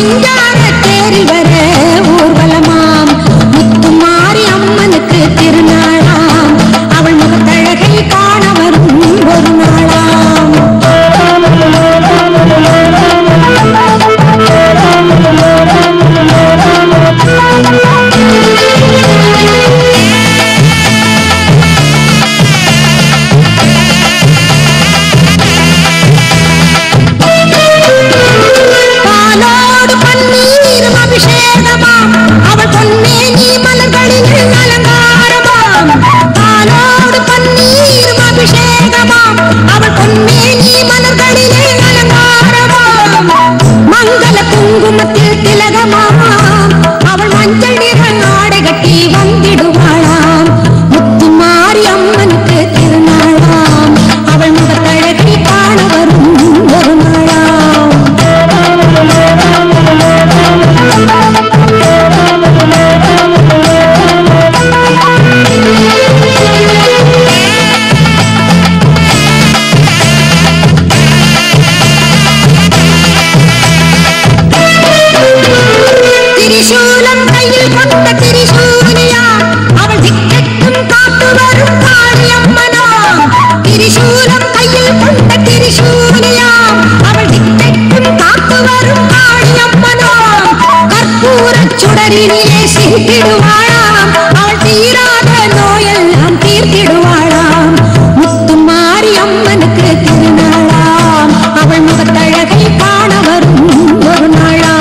சிங்கார தேரில் வர ஊர்வலமாம். முத்துமாரி அம்மனுக்கு திருநாளாம். அவள் முகத்தழகை காண வரும் ஒரு நாளாம். பாலோடு பன்னீரும் அபிஷேகமாம். அவள் பொன்னேனி மலர்களில் அலங்காரமாம். பாலோடு பன்னீரும் அபிஷேகமாம். அவள் பொன்னேனி மலர்களில் அலங்காரமாம். மங்கள குங்குமத்தில் திலகமாம். அவள் மஞ்சள் நிற ஆடை கட்டி வந்திடுவாளாம். முத்துமாரி அம்மனுக்கு திருநாளாம். அவள் முகத்தழகை காண வரும் ஒரு நாளாம். திரிசூலம் கையில் கொண்ட திரிசூலியா. அவள் திக்கெட்டும் காத்து வரும் காளியம்மனாம். திரிசூலம் கையில் கொண்ட திரிசூலியா. அவள் திக்கெட்டும் காத்து வரும் காளியம்மனாம். கற்பூரச் சுடரினிலே சிரித்திடுவாளாம். அவள் தீராத நோயெல்லாம் தீர்த்திடுவாளாம். முத்துமாரி அம்மனுக்கு திருநாளாம். அவள் முகத்தழகை காண வரும் ஒரு நாளாம்.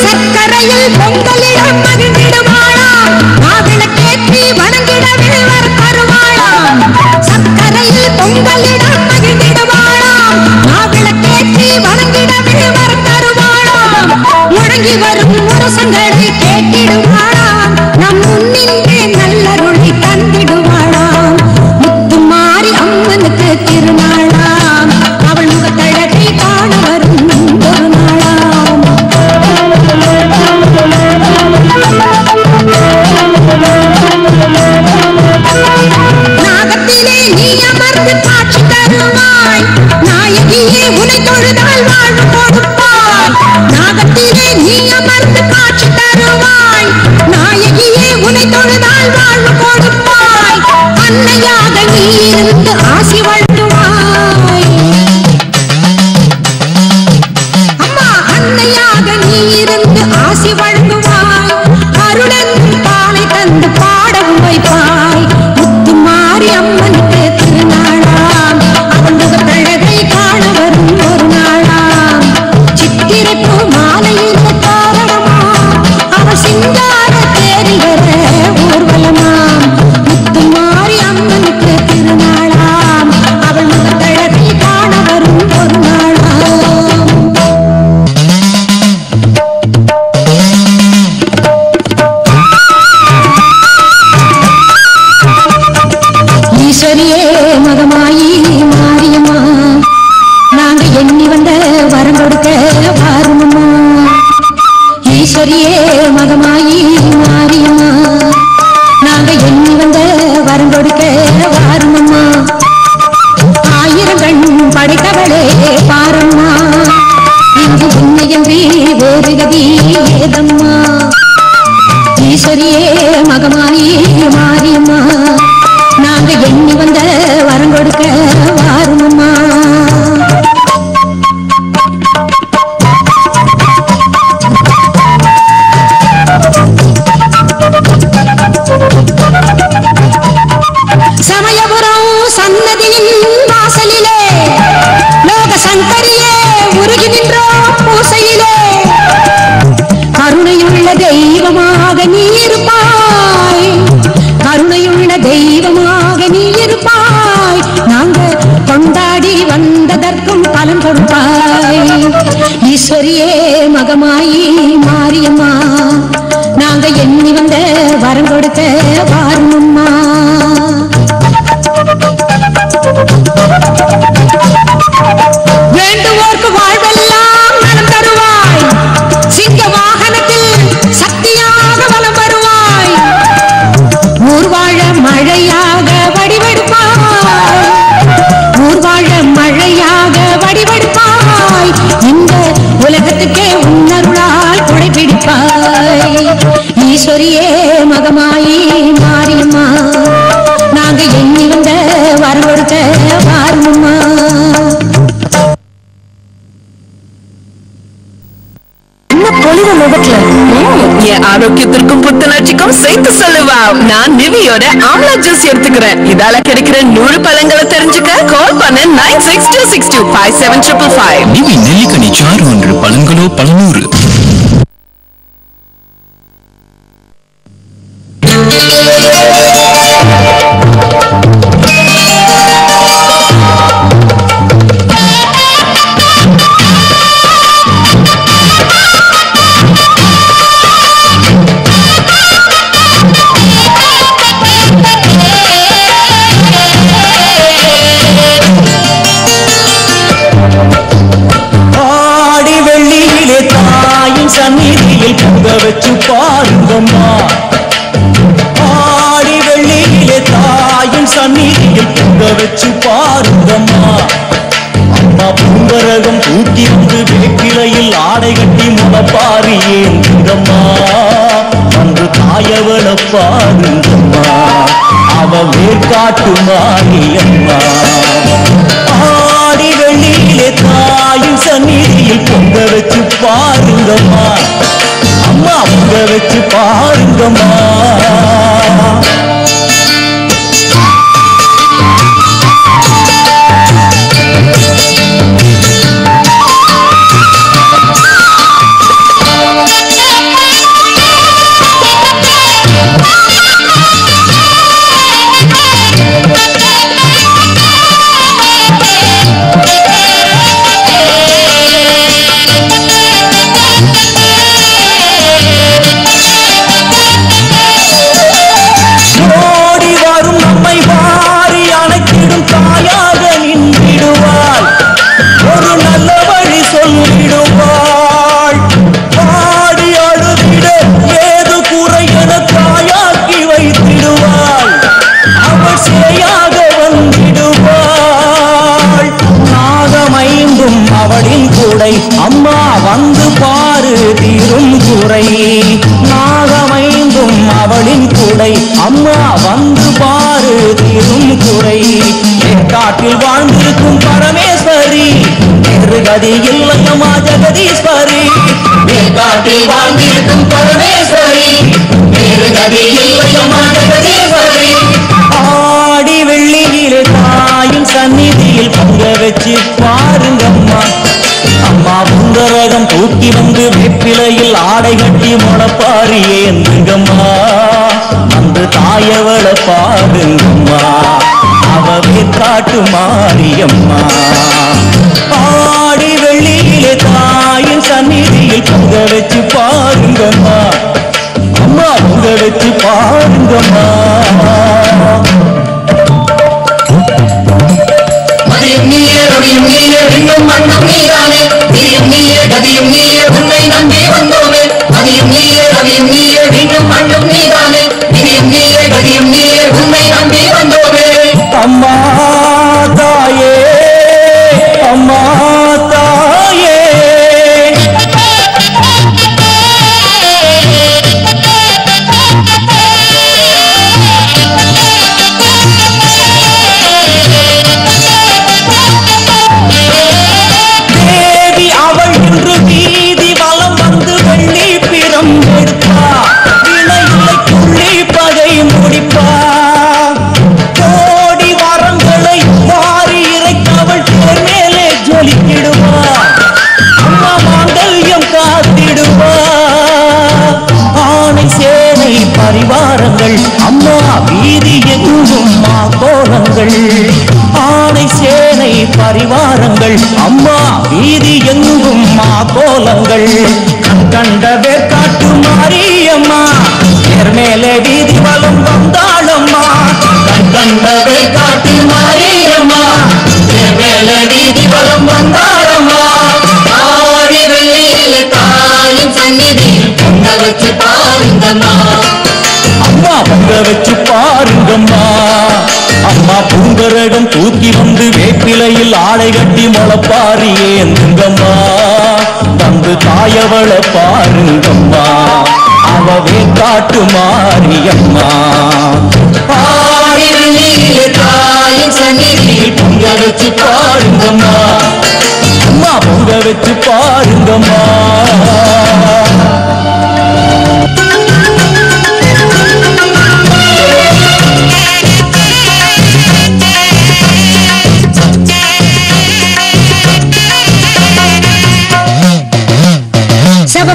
சர்க்கரையில் பொங்கலிடம் மகிழ்ந்திடுவாளாம். மாவிளக்கேற்றி வணங்கிடவே வர் தருவாளாம். சர்க்கரையில் பொங்கலிடம் மகிழ்ந்திடுவாளாம். மாவிளக்கேற்றி வணங்கிடவே வர் தருவாளாம். முழங்கி வரும் முரசங்களை கேட்டிடுவாளாம். நம் முன்னின்றே நல்லருளை தந்திடுவாளாம். முத்துமாரி அம்மனுக்கு திருநாளாம். அவள் முகத்தழகை காண வரும் ஒரு நாளாம். நாகத்திலே நீ அமர்ந்து காட்சி தருவாய். நாயகியே உனை தொழுதால் வாழ்வு கொடுப்பாய். நாகத்திலே நீ அமர்ந்து காட்சி தருவாய். நாயகியே உனை தொழுதால் வாழ்வு கொடுப்பாய். அன்னையாக நீ இருந்து ஆசி வழங்குவாய். அம்மா அன்னையாக நீ இருந்து ஆசி வழங்குவாய். அருளன் பாலை தந்து பாடவும் வைப்பாய். முத்துமாரி அம்மனுக்கு திருநாளாம். அவள் முகத்தழகை காண வரும் ஒரு நாளாம். சித்திரை பூ மாலையில் காரணமாம். அவள் சிங்கார தேரில் வர ஊர்வலமாம். முத்துமாரி அம்மனுக்கு திருநாளாம். அவள் முகத்தழகை காண வரும் ஒரு நாளாம். ஈஸ்வரியே மகமாயி மாரியம்மா. நாங்க எண்ணி வந்த வரம் கொடுக்க வாருமம்மா. ஈஸ்வரியே மகமாயி மாரியம்மா. நாங்க எண்ணி வந்த வரம் கொடுக்க வாருமம்மா. ஆயிரம் கண் படைத்தவளே பாரம்மா. இங்கு உன்னையன்றி வேறு கதி ஏதம்மா. ஈஸ்வரியே மகமாயி மாரியம்மா. நாங்க எண்ணி வந்த வரம் கொடுக்க வாருமம்மா. சமயபுரம் சன்னதியின் வாசலிலே லோக சங்கரியே உருகி நின்றோம் பூசையிலே. கருணையுள்ள தெய்வமாக நீ இருப்பாய். கருணையுள்ள தெய்வமாக நீ இருப்பாய். நாங்க கொண்டாடி வந்ததற்கும் பலன் கொடுப்பாய். ஈஸ்வரியே மகமாயி மாரியம்மா. நாங்க எண்ணி வந்த வரம் கொடுக்க வாருமம்மா. வேண்டுவோம் என் ஆரோக்கியத்திற்கும் புத்துணர்ச்சிக்கும் சேர்த்து சொல்லுவா. நான் நிவியோட ஆம்லா ஜூஸ் எடுத்துக்கிறேன். இதால கிடைக்கிற 100 பழங்களை தெரிஞ்சுக்க கால் பண்ண 9662657555. நிவி நெல்லிக்கனி சாறு ஒன்று, பழங்களோ பல 100. சந்நிதியில் பொங்க வச்சு பாருங்கம்மா, ஆடி வெள்ளியிலே தாயின் சந்நிதியில் பொங்க வச்சு பாருங்கம்மா. அம்மா பூங்கரகம் தூக்கி வந்து வேப்பிலையில் ஆடை கட்டி முளப்பாரி ஏந்துங்கம்மா. அன்று தாயவள பாருங்கம்மா, அவ வேர்காட்டு மாரியம்மா. ஆடி வெள்ளியிலே தாயின் சந்நிதியில் பொங்க வச்சு பாருங்கம்மா, அம்மா பொங்க வச்சு பாருங்கம்மா. அம்மா வந்து பாரு தீரும் குறை, நாகமைந்தும் அவளின் குடை. அம்மா வந்து பாரு தீரும் குறை. காட்டில் வாழ்ந்திருக்கும் பரமேஸ்வரி, கதி இல்லையம்மா ஜெகதீஸ்வரி. காட்டில் வாழ்ந்திருக்கும் பரமேஸ்வரி, கதி இல்லையம்மா ஜெகதீஸ்வரி. ஆடி வெள்ளியிலே தாயின் சந்நிதியில் பொங்க வச்சு பாருங்கம்மா, அம்மா பூங்கரகம் தூக்கி வந்து வேப்பிலையில் ஆடை கட்டி முளப்பாரி ஏந்துங்கம்மா. அந்த தாயவள பாருங்கம்மா, அவ வேர்காட்டு மாரியம்மா. ஆடி வெள்ளியிலே தாயின் சந்நிதியில் பொங்க வச்சு பாருங்கம்மா, அம்மா பொங்க வச்சு பாருங்கம்மா. மண்ணும் நீதானே, நீயும் நீயே கதியும் நீயே, உன்னை நம்பி வந்தோமே. அதியும் நீயே ரவியும் நீயே, இன்னும் மண்ணும் நீதானே, நீயும் நீயே கதியும் நீயே, உன்னை நம்பி வந்தோமே. அம்மா தாயே, அம்மா தாயே, வீதி வலம் வந்து வெள்ளி பிறம் எடுப்பா, வினையில்லை துள்ளி பகை முடிப்பா. கோடி வரங்களை மாறி இறைத்தவள் தேர் மேலே ஜொலிக்கிடுவா, அம்மா மாங்கல்யம் காத்திடுவா. ஆணை சேனை பரிவாரங்கள் அம்மா வீதி எங்கும் கோலங்கள். ஆணை சேனை பரிவாரங்கள் அம்மா வீதி எங்கும் கோலங்கள். கண்ட வேர்காட்டு மாரியம்மா, தேர் மேலே வீதி வலம் வந்தாளம்மா. கண்ட வேர்காட்டு மாரியம்மா, தேர் மேலே வீதி வலம் வந்தாளம்மா. ஆடி வெள்ளியிலே தாயின் சந்நிதியில் பொங்க வச்சு பாருங்கம்மா, அம்மா பொங்க வச்சு பாருங்கம்மா. அம்மா பூங்கரகம் தூக்கி வந்து வேப்பிலையில் ஆடை கட்டி முளப்பாரி ஏந்துங்கம்மா. வந்து தாயவள பாருங்கம்மா, அவ வேர்காட்டு மாரியம்மா. ஆடி வெள்ளியிலே தாயின் சந்நிதியில் பொங்க வச்சு பாருங்கம்மா, அம்மா பொங்க வச்சு பாருங்கம்மா.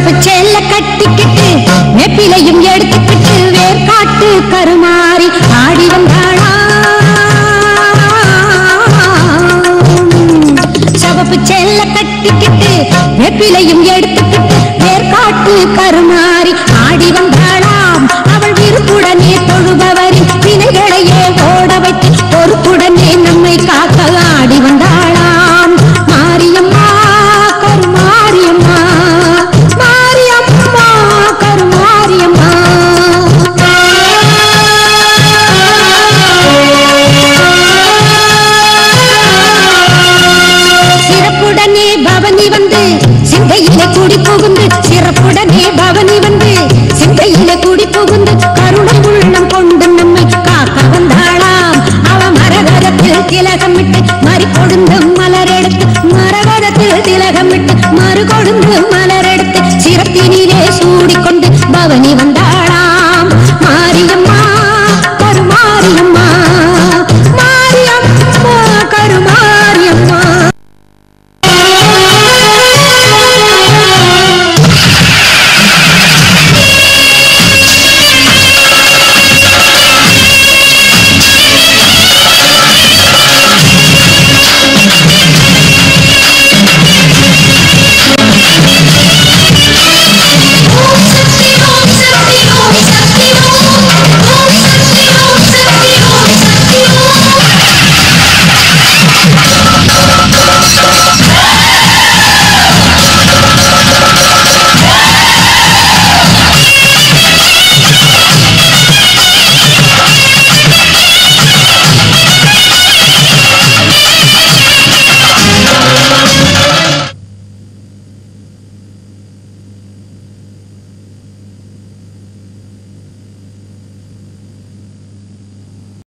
சிவப்பு செல்ல கட்டிக்கிட்டு நெப்பிலையும் எடுத்துக்கிட்டு வேர்காட்டு கருமாறி ஆடி வந்தாளா. சிவப்பு செல்ல கட்டிக்கிட்டு நெப்பிலையும் எடுத்துக்கிட்டு வேர்காட்டு கருமாறி ஆடி வந்தாளாம். அவள் விருப்புடனே தொழுபவரின் வினைகளையே ஓட வைத்து பொறுப்புடனே நம்மை காக்க ஆடி வந்தாளாம். மாரியம்மா கருமாரியம்மா, மாரியம்மா கருமாரியம்மா. சிறப்புடனே பவனி வந்து சிந்தையிலே கூடி புகுந்து, சிறப்புடனே பவனி வந்து சிந்தையிலே கூடி புகுந்து கருணை உள்ளம் கொண்டு நம்மை காக்க வந்தாளாம். அவ மரகதத்தில் திலகமிட்டு மறி கொழுந்து மலரெடுத்து, மரகதத்தில் திலகமிட்டு மறு கொழுந்து மலரெடுத்து சிரத்தினிலே சூடிக்கொண்டு பவனி